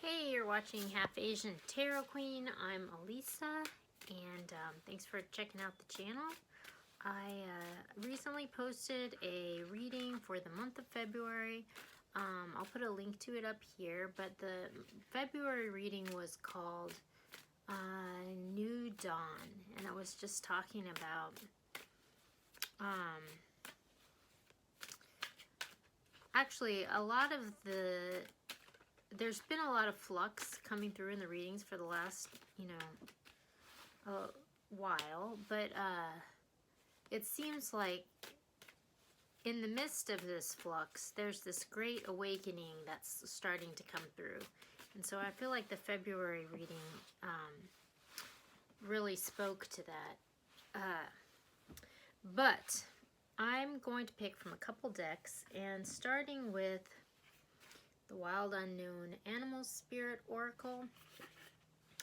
Hey, you're watching Half Asian Tarot Queen. I'm Elisa, and thanks for checking out the channel. I recently posted a reading for the month of February. I'll put a link to it up here, but the February reading was called New Dawn, and it was just talking about actually a lot of there's been a lot of flux coming through in the readings for the last, while, but it seems like in the midst of this flux, there's this great awakening that's starting to come through. And so I feel like the February reading really spoke to that. But I'm going to pick from a couple decks, and starting with the Wild Unknown Animal Spirit Oracle,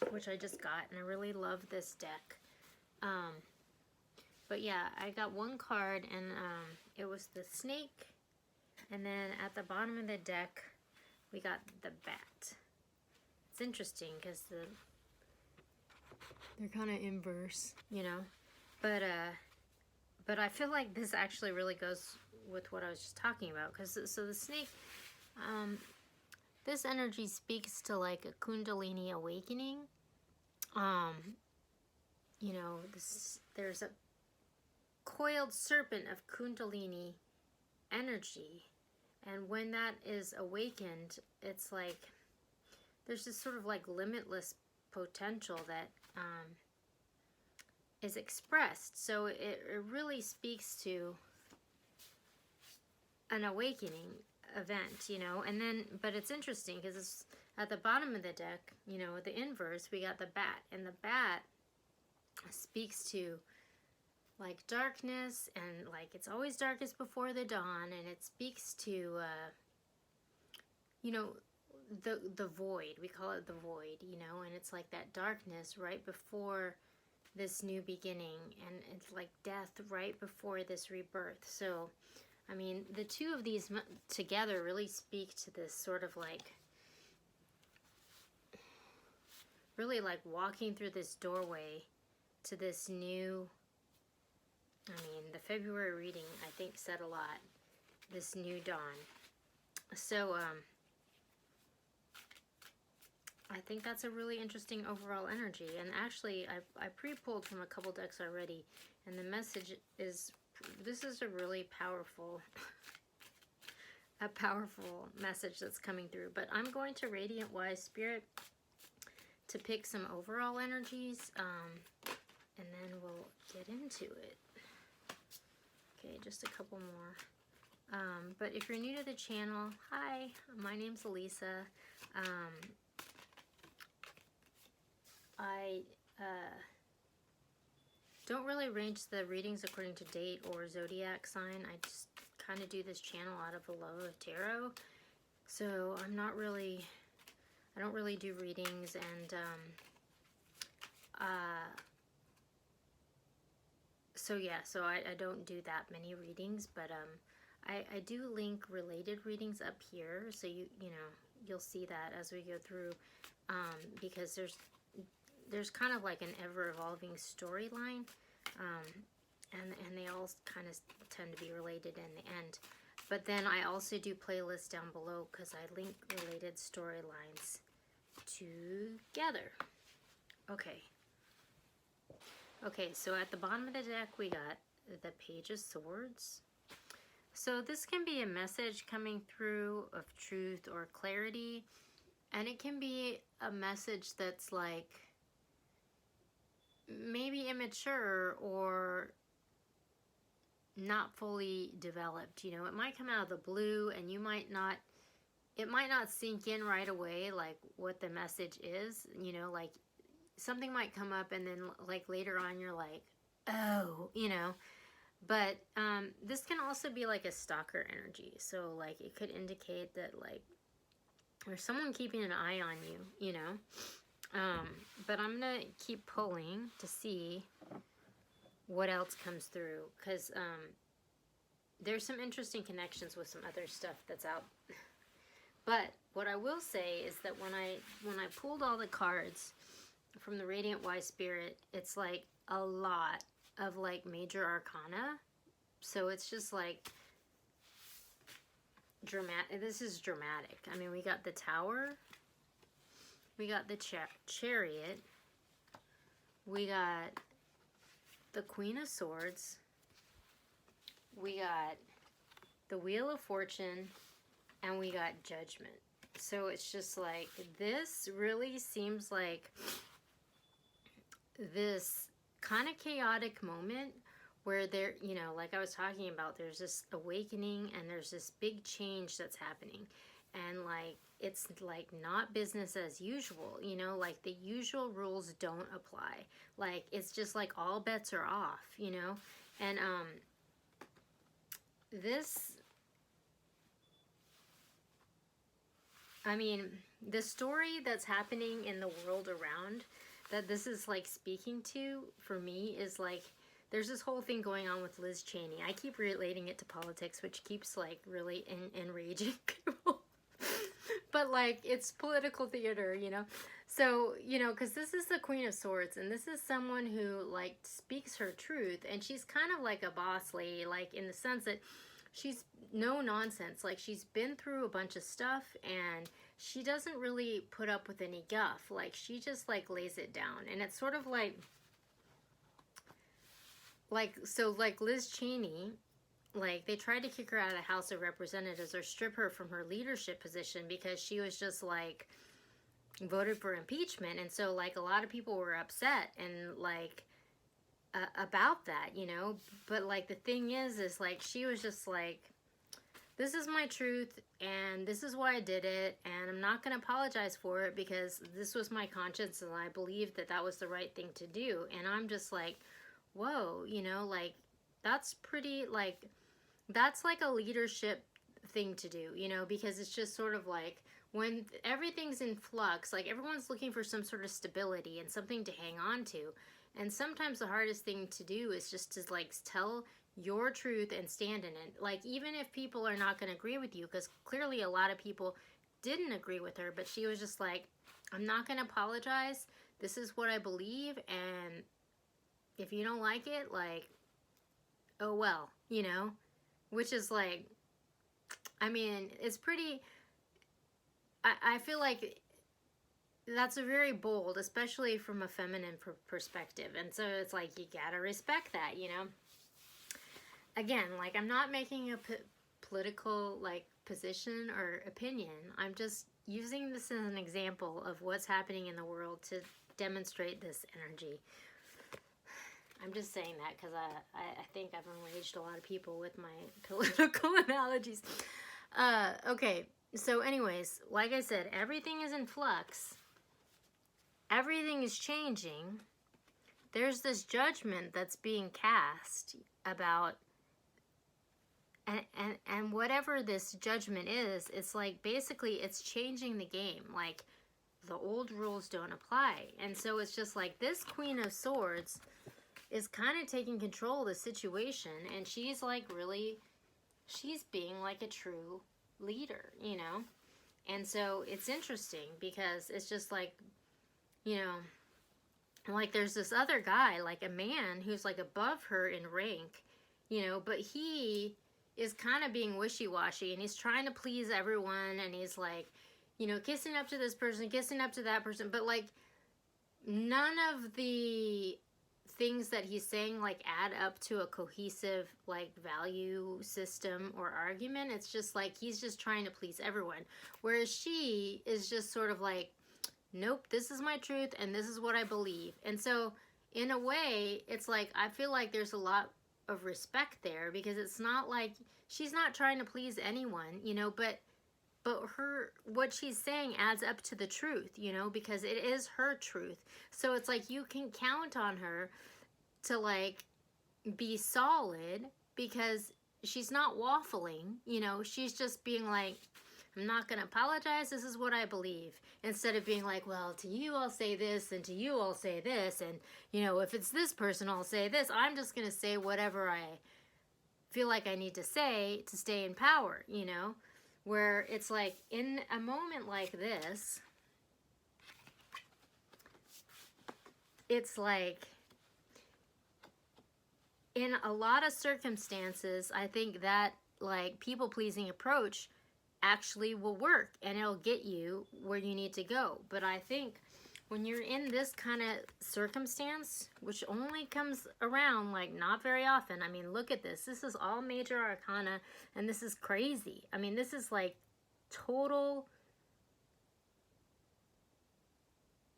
which I just got, and I really love this deck. But yeah, I got one card, and it was the snake, and then at the bottom of the deck, we got the bat. It's interesting because they're kind of inverse, but I feel like this actually really goes with what I was just talking about, because so the snake, this energy speaks to like a Kundalini awakening. There's a coiled serpent of Kundalini energy, and when that is awakened, it's like there's this sort of like limitless potential that is expressed. So it really speaks to an awakening event, and then, but it's interesting because it's at the bottom of the deck, the inverse, we got the bat, and the bat speaks to like darkness, and like it's always darkest before the dawn, and it speaks to the void. We call it the void, and it's like that darkness right before this new beginning, and it's like death right before this rebirth. So I mean, the two of these together really speak to this sort of like, really like walking through this doorway to this new, the February reading, I think, said a lot. This new dawn. So, I think that's a really interesting overall energy. And actually, I pre-pulled from a couple decks already, and the message is, this is a really powerful, message that's coming through. But I'm going to Radiant Wise Spirit to pick some overall energies, and then we'll get into it. Okay, just a couple more. But if you're new to the channel, hi, my name's Elisa. I don't really arrange the readings according to date or zodiac sign. I just kind of do this channel out of a love of tarot. So I don't really do readings, and so I don't do that many readings, but I do link related readings up here, so you'll see that as we go through, because there's kind of like an ever-evolving storyline, and they all kind of tend to be related in the end. But then I also do playlists down below because I link related storylines together. Okay, so at the bottom of the deck we got the Page of Swords. So this can be a message coming through of truth or clarity, and it can be a message that's like maybe immature or not fully developed. It might come out of the blue, and it might not sink in right away, like what the message is, like something might come up, and then like later on you're like, oh, but this can also be like a stalker energy. So like it could indicate that like there's someone keeping an eye on you, but I'm gonna keep pulling to see what else comes through, because there's some interesting connections with some other stuff that's out. But what I will say is that when I pulled all the cards from the Radiant Wise Spirit, it's like a lot of like major arcana. So it's just like dramatic. This is dramatic. I mean, we got the Tower, we got the Chariot, we got the Queen of Swords, we got the Wheel of Fortune, and we got Judgment. So it's just like, this really seems like this kind of chaotic moment where there, you know, like I was talking about, there's this awakening and there's this big change that's happening. And like, it's like not business as usual, you know, like the usual rules don't apply. Like, it's just like all bets are off, you know? And this, I mean, the story that's happening in the world around that this is like speaking to, for me, is like, there's this whole thing going on with Liz Cheney. I keep relating it to politics, which keeps like really enraging people. But like, it's political theater, you know? So, you know, because this is the Queen of Swords, and this is someone who like speaks her truth, and she's kind of like a boss lady, like in the sense that she's no nonsense. Like, she's been through a bunch of stuff, and she doesn't really put up with any guff. Like, she just like lays it down. And it's sort of like so like Liz Cheney, like they tried to kick her out of the House of Representatives or strip her from her leadership position because she was just like voted for impeachment. And so like a lot of people were upset and like about that, you know? But like the thing is like she was just like, this is my truth and this is why I did it, and I'm not going to apologize for it because this was my conscience and I believed that that was the right thing to do. And I'm just like, whoa, you know, like that's pretty, like that's like a leadership thing to do, you know, because it's just sort of like when everything's in flux, like everyone's looking for some sort of stability and something to hang on to. And sometimes the hardest thing to do is just to like tell your truth and stand in it. Like, even if people are not going to agree with you, because clearly a lot of people didn't agree with her, but she was just like, I'm not going to apologize. This is what I believe. And if you don't like it, like, oh well, you know, which is like, I mean, it's pretty, I feel like that's a very bold, especially from a feminine perspective. And so it's like, you gotta respect that, you know. Again, like, I'm not making a political, like, position or opinion. I'm just using this as an example of what's happening in the world to demonstrate this energy. I'm just saying that because I think I've enraged a lot of people with my political analogies. Okay, so anyways, like I said, everything is in flux. Everything is changing. There's this judgment that's being cast about, and whatever this judgment is, it's like basically it's changing the game. Like, the old rules don't apply. And so it's just like this Queen of Swords is kind of taking control of the situation, and she's like really, she's being like a true leader, you know? And so it's interesting because it's just like, you know, like there's this other guy, like a man who's like above her in rank, you know, but he is kind of being wishy-washy and he's trying to please everyone, and he's like, you know, kissing up to this person, kissing up to that person, but like none of the things that he's saying like add up to a cohesive like value system or argument. It's just like he's just trying to please everyone, whereas she is just sort of like, nope, this is my truth and this is what I believe. And so in a way, it's like I feel like there's a lot of respect there, because it's not like she's not trying to please anyone, you know, but her, what she's saying adds up to the truth, you know, because it is her truth. So it's like you can count on her to like be solid, because she's not waffling, you know, she's just being like, I'm not going to apologize, this is what I believe. Instead of being like, well, to you I'll say this, and to you I'll say this, and, you know, if it's this person I'll say this. I'm just going to say whatever I feel like I need to say to stay in power, you know. where it's like in a moment like this, it's like in a lot of circumstances, I think that like people-pleasing approach actually will work and it'll get you where you need to go. But I think when you're in this kind of circumstance, which only comes around like not very often. I mean, look at this. This is all major arcana and this is crazy. I mean, this is like total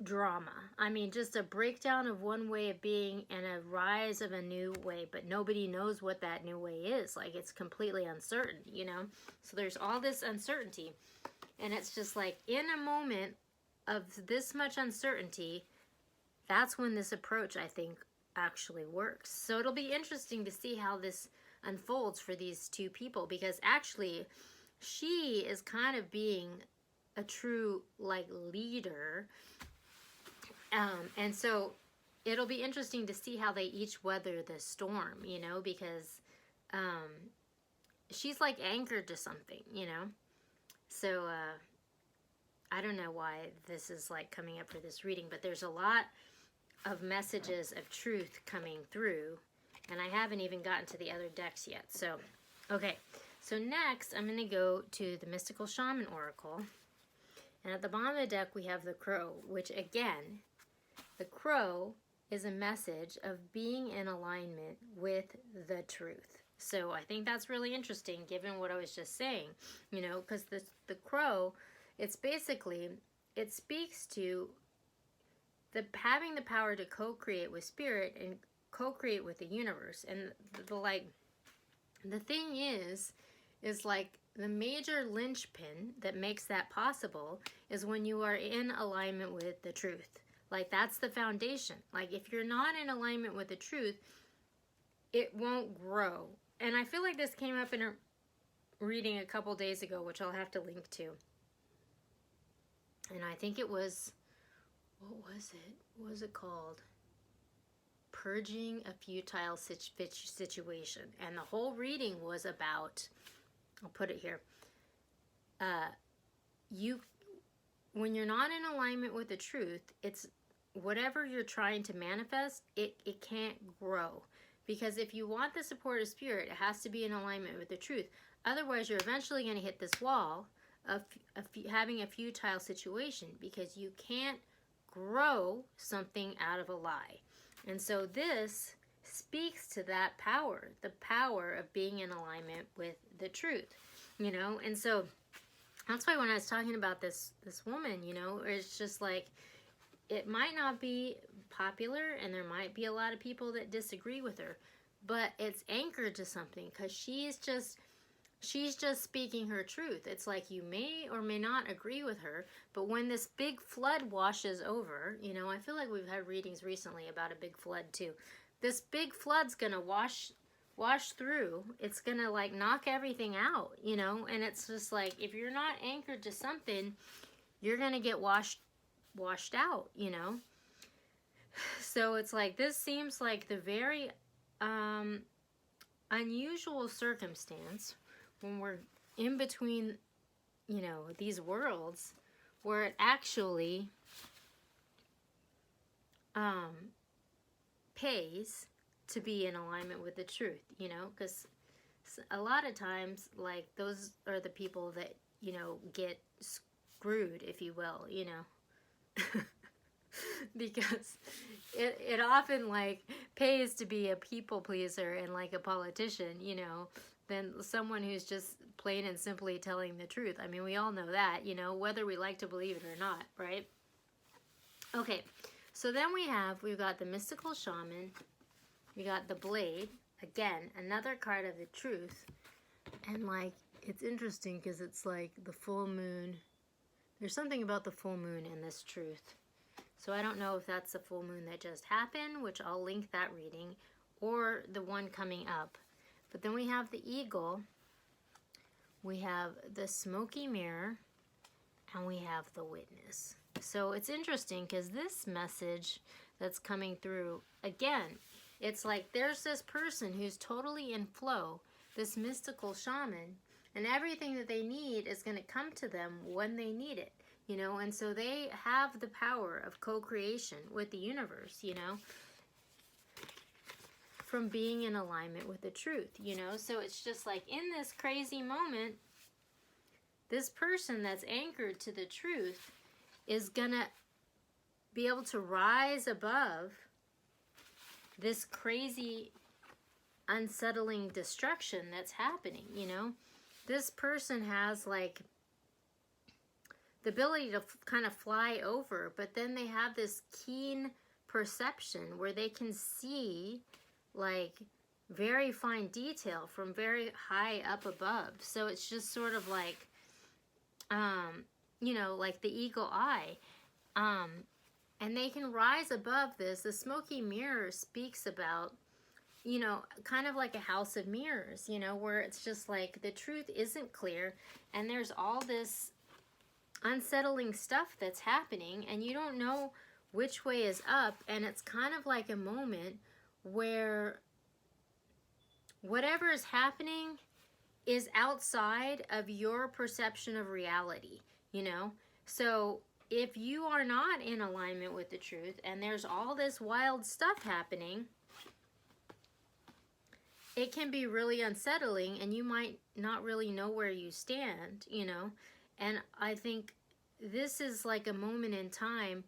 drama. I mean, just a breakdown of one way of being and a rise of a new way, but nobody knows what that new way is. Like, it's completely uncertain, you know? So there's all this uncertainty. And it's just like, in a moment of this much uncertainty, that's when this approach, I think, actually works. So it'll be interesting to see how this unfolds for these two people, because actually, she is kind of being a true, like, leader. And so it'll be interesting to see how they each weather the storm, you know, because she's like anchored to something, you know. So I don't know why this is like coming up for this reading, but there's a lot of messages of truth coming through, and I haven't even gotten to the other decks yet. So, okay. So next, I'm going to go to the Mystical Shaman Oracle. And at the bottom of the deck, we have the Crow, which again, the Crow is a message of being in alignment with the truth. So I think that's really interesting, given what I was just saying, you know, because the Crow, it's basically, it speaks to having the power to co-create with spirit and co-create with the universe. And the thing is like the major linchpin that makes that possible is when you are in alignment with the truth. Like, that's the foundation. Like, if you're not in alignment with the truth, it won't grow. And I feel like this came up in a reading a couple days ago, which I'll have to link to. And I think it was, what was it? What was it called? Purging a futile situation. And the whole reading was about, I'll put it here, when you're not in alignment with the truth, it's whatever you're trying to manifest, it can't grow. Because if you want the support of spirit, it has to be in alignment with the truth. Otherwise, you're eventually going to hit this wall of having a futile situation, because you can't grow something out of a lie. And so this speaks to that power, the power of being in alignment with the truth, you know? And so that's why when I was talking about this woman, you know, it's just like, it might not be popular and there might be a lot of people that disagree with her, but it's anchored to something, because she's just speaking her truth. It's like, you may or may not agree with her, but when this big flood washes over, you know, I feel like we've had readings recently about a big flood too. This big flood's gonna wash through. It's gonna like knock everything out, you know. And it's just like, if you're not anchored to something, you're gonna get washed out, you know. So it's like, this seems like the very unusual circumstance when we're in between, you know, these worlds, where it actually pays to be in alignment with the truth, you know, because a lot of times, like, those are the people that, you know, get screwed, if you will, you know. Because it often, like, pays to be a people pleaser and, like, a politician, you know, than someone who's just plain and simply telling the truth. I mean, we all know that, you know, whether we like to believe it or not, right? Okay, so then we've got the Mystical Shaman, we got the Blade, again, another card of the truth, and, like, it's interesting because it's like the full moon. There's something about the full moon in this truth. So I don't know if that's the full moon that just happened, which I'll link that reading, or the one coming up. But then we have the Eagle, we have the Smoky Mirror, and we have the Witness. So it's interesting because this message that's coming through, again, it's like there's this person who's totally in flow, this mystical shaman, and everything that they need is going to come to them when they need it, you know. And so they have the power of co-creation with the universe, you know, from being in alignment with the truth, you know. So it's just like in this crazy moment, this person that's anchored to the truth is gonna be able to rise above this crazy, unsettling destruction that's happening, you know. This person has like the ability to kind of fly over, but then they have this keen perception where they can see like very fine detail from very high up above. So it's just sort of like, you know, like the eagle eye. And they can rise above this. The smoky mirror speaks about, you know, kind of like a house of mirrors, you know, where it's just like the truth isn't clear and there's all this unsettling stuff that's happening and you don't know which way is up. And it's kind of like a moment where whatever is happening is outside of your perception of reality, you know. So if you are not in alignment with the truth and there's all this wild stuff happening, it can be really unsettling and you might not really know where you stand, you know. And I think this is like a moment in time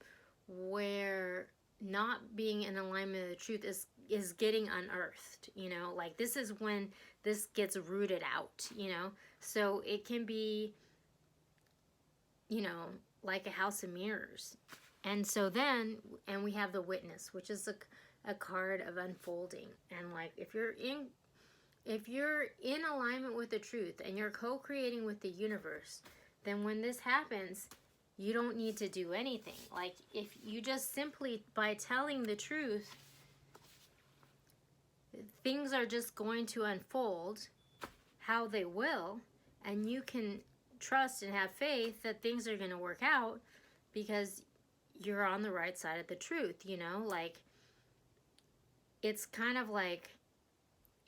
where not being in alignment with the truth is getting unearthed, you know. Like this is when this gets rooted out, you know. So it can be, you know, like a house of mirrors. And so then, and we have the witness, which is a card of unfolding. And like if you're in alignment with the truth and you're co-creating with the universe, then when this happens, you don't need to do anything. Like if you just simply by telling the truth, things are just going to unfold how they will, and you can trust and have faith that things are going to work out because you're on the right side of the truth, you know. Like it's kind of like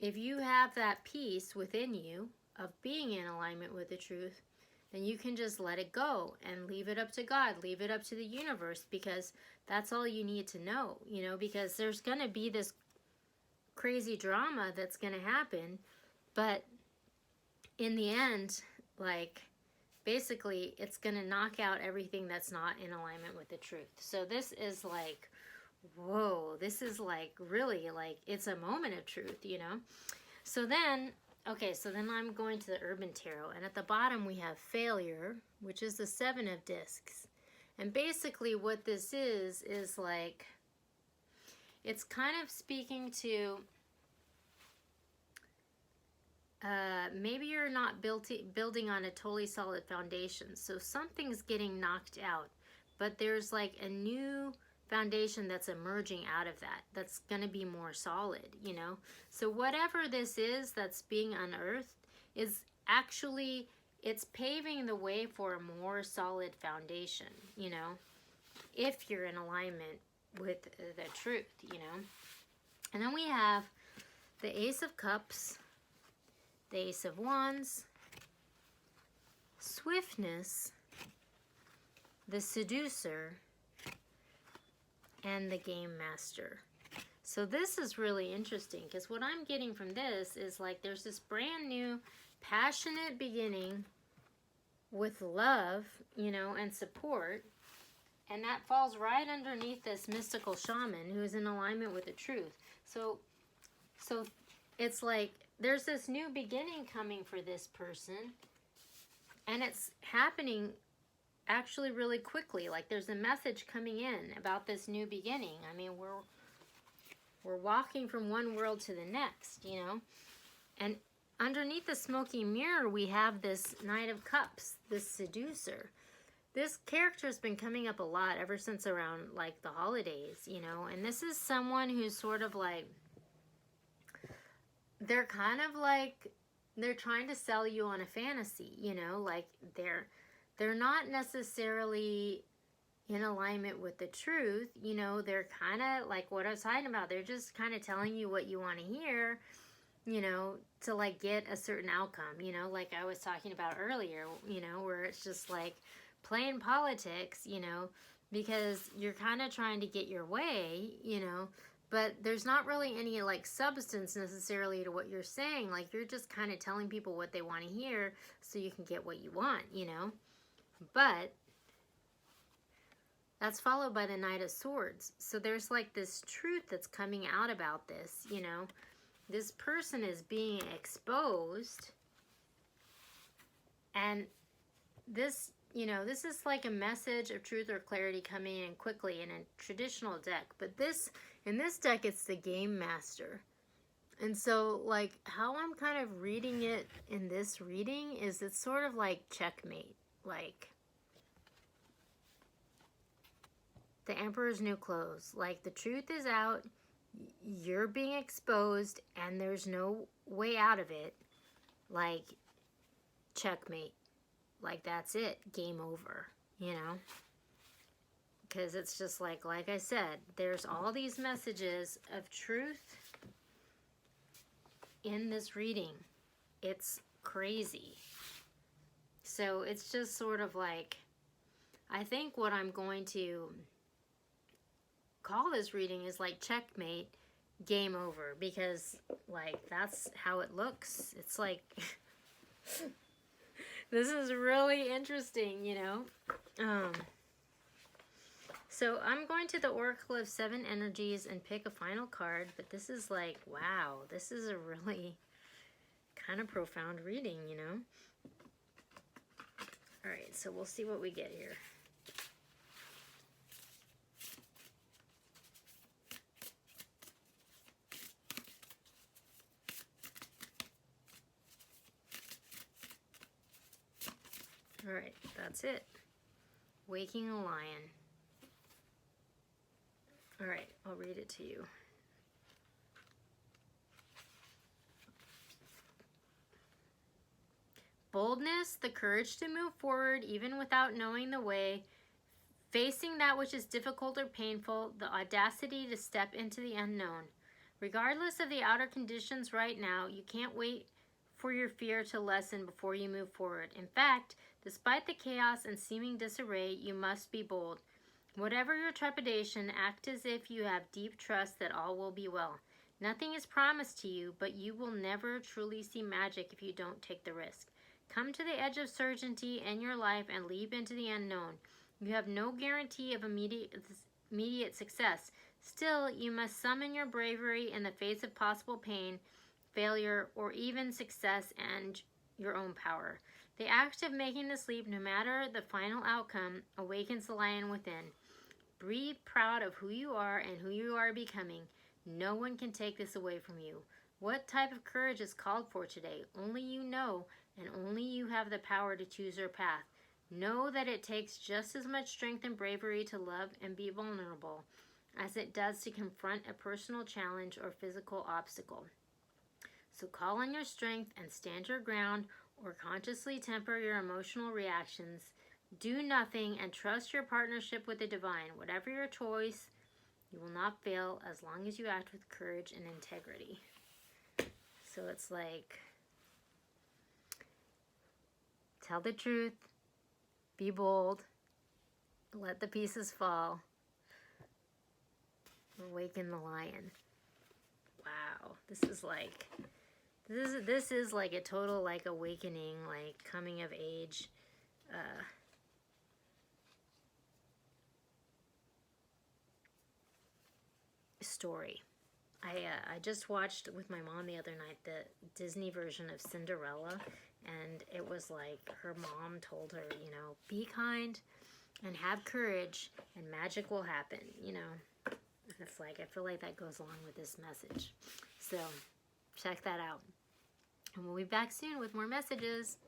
if you have that peace within you of being in alignment with the truth, then you can just let it go and leave it up to God, leave it up to the universe, because that's all you need to know, you know, because there's going to be this crazy drama that's going to happen, but in the end, like basically it's going to knock out everything that's not in alignment with the truth. So this is like, whoa, this is like really like it's a moment of truth, you know. So then, okay, so then I'm going to the Urban Tarot, and at the bottom we have failure, which is the 7 of discs. And basically what this is like, it's kind of speaking to maybe you're not building on a totally solid foundation. So something's getting knocked out, but there's like a new foundation that's emerging out of that that's going to be more solid, you know. So whatever this is that's being unearthed is actually, it's paving the way for a more solid foundation, you know, if you're in alignment with the truth, you know. And then we have the Ace of Cups, the Ace of Wands, Swiftness, the Seducer, and the Game Master. So this is really interesting because what I'm getting from this is like there's this brand new passionate beginning with love, you know, and support, and that falls right underneath this mystical shaman who is in alignment with the truth. So it's like there's this new beginning coming for this person, and it's happening actually really quickly. Like there's a message coming in about this new beginning. I mean, we're walking from one world to the next, you know. And underneath the smoky mirror, we have this Knight of Cups, this seducer. This character has been coming up a lot ever since around like the holidays, you know. And this is someone who's sort of like, they're kind of like, they're trying to sell you on a fantasy, you know. Like they're not necessarily in alignment with the truth, you know. They're kind of like what I was talking about. They're just kind of telling you what you want to hear, you know, to like get a certain outcome, you know, like I was talking about earlier, you know, where it's just like playing politics, you know, because you're kind of trying to get your way, you know, but there's not really any like substance necessarily to what you're saying. Like you're just kind of telling people what they want to hear so you can get what you want, you know. But that's followed by the Knight of Swords. So there's like this truth that's coming out about this, you know. This person is being exposed, and this, you know, this is like a message of truth or clarity coming in quickly in a traditional deck. But this, in this deck, it's the Game Master. And so, like, how I'm kind of reading it in this reading is it's sort of like checkmate. Like, the Emperor's New Clothes. Like, the truth is out, you're being exposed, and there's no way out of it. Like, checkmate. Like, that's it. Game over, you know? Because it's just like I said, there's all these messages of truth in this reading. It's crazy. So it's just sort of like, I think what I'm going to call this reading is like checkmate, game over, because like that's how it looks. It's like this is really interesting, you know. So I'm going to the Oracle of 7 Energies and pick a final card, but this is like, wow, this is a really kind of profound reading, you know. All right, so we'll see what we get here. All right, that's it. Waking a Lion. All right, I'll read it to you. Boldness, the courage to move forward even without knowing the way, facing that which is difficult or painful, the audacity to step into the unknown. Regardless of the outer conditions right now, you can't wait for your fear to lessen before you move forward. In fact, despite the chaos and seeming disarray, you must be bold. Whatever your trepidation, act as if you have deep trust that all will be well. Nothing is promised to you, but you will never truly see magic if you don't take the risk. Come to the edge of certainty in your life and leap into the unknown. You have no guarantee of immediate success. Still, you must summon your bravery in the face of possible pain, failure, or even success and your own power. The act of making this leap, no matter the final outcome, awakens the lion within. Be proud of who you are and who you are becoming. No one can take this away from you. What type of courage is called for today? Only you know, and only you have the power to choose your path. Know that it takes just as much strength and bravery to love and be vulnerable as it does to confront a personal challenge or physical obstacle. So call on your strength and stand your ground, or consciously temper your emotional reactions. Do nothing and trust your partnership with the divine. Whatever your choice, you will not fail as long as you act with courage and integrity. So it's like, tell the truth, be bold, let the pieces fall, awaken the lion. Wow, this is like a total like awakening, like coming of age story. I just watched with my mom the other night the Disney version of Cinderella, and it was like her mom told her, you know, be kind and have courage and magic will happen, you know. And it's like, I feel like that goes along with this message. So check that out. And we'll be back soon with more messages.